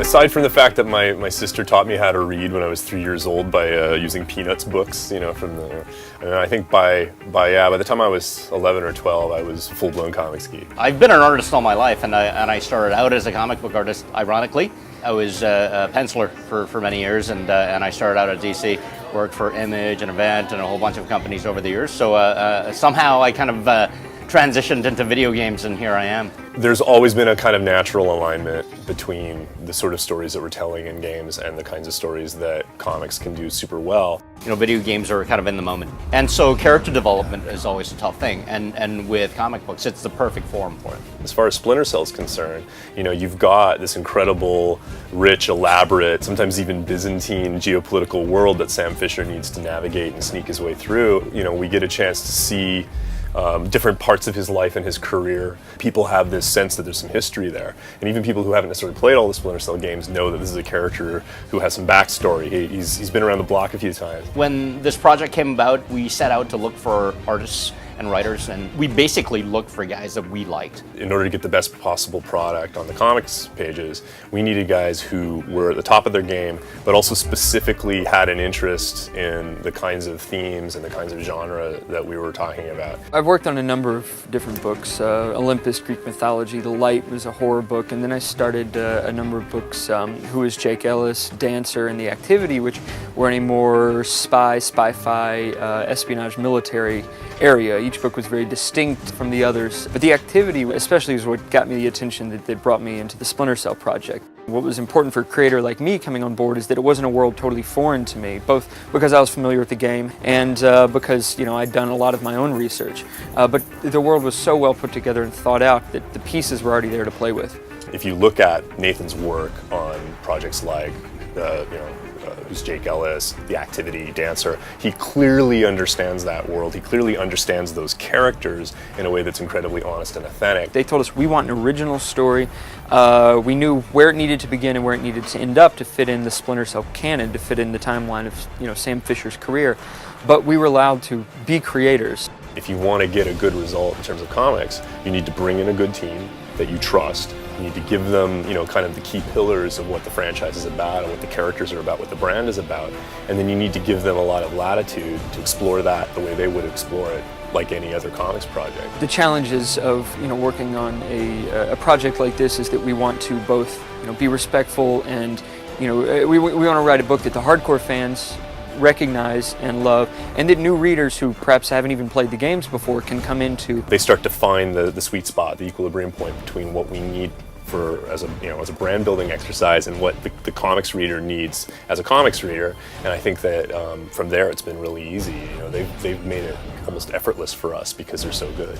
aside from the fact that my sister taught me how to read when I was 3 years old by using Peanuts books, you know, and I think by the time I was 11 or 12, I was full-blown comics geek. I've been an artist all my life, and I started out as a comic book artist, ironically. I was a penciler for many years, and I started out at DC, worked for Image and Event and a whole bunch of companies over the years. So somehow I kind of transitioned into video games, and here I am. There's always been a kind of natural alignment between the sort of stories that we're telling in games and the kinds of stories that comics can do super well. You know, video games are kind of in the moment. And so character development is always a tough thing. And with comic books, it's the perfect forum for it. As far as Splinter Cell is concerned, you know, you've got this incredible, rich, elaborate, sometimes even Byzantine geopolitical world that Sam Fisher needs to navigate and sneak his way through. You know, we get a chance to see different parts of his life and his career. People have this sense that there's some history there. And even people who haven't necessarily played all the Splinter Cell games know that this is a character who has some backstory. He's been around the block a few times. When this project came about, we set out to look for artists and writers, and we basically looked for guys that we liked. In order to get the best possible product on the comics pages, we needed guys who were at the top of their game, but also specifically had an interest in the kinds of themes and the kinds of genre that we were talking about. I've worked on a number of different books. Olympus, Greek mythology, The Light was a horror book, and then I started a number of books, Who is Jake Ellis, Dancer, and The Activity, which were in a more spy-fi, espionage, military area. Each book was very distinct from the others, but The Activity especially is what got me the attention that brought me into the Splinter Cell project. What was important for a creator like me coming on board is that it wasn't a world totally foreign to me, both because I was familiar with the game and because, you know, I'd done a lot of my own research. But the world was so well put together and thought out that the pieces were already there to play with. If you look at Nathan's work on projects like, Who's Jake Ellis, The Activity, Dancer, he clearly understands that world. He clearly understands those characters in a way that's incredibly honest and authentic. They told us we want an original story. We knew where it needed to begin and where it needed to end up to fit in the Splinter Cell canon, to fit in the timeline of, you know, Sam Fisher's career. But we were allowed to be creators. If you want to get a good result in terms of comics, you need to bring in a good team that you trust. You need to give them, you know, kind of the key pillars of what the franchise is about and what the characters are about, what the brand is about. And then you need to give them a lot of latitude to explore that the way they would explore it, like any other comics project. The challenges of, you know, working on a project like this is that we want to both, you know, be respectful and, you know, we want to write a book that the hardcore fans recognize and love, and that new readers who perhaps haven't even played the games before can come into. They start to find the sweet spot, the equilibrium point between what we need as a brand building exercise and what the comics reader needs as a comics reader. And I think that from there it's been really easy. You know, they've made it almost effortless for us because they're so good.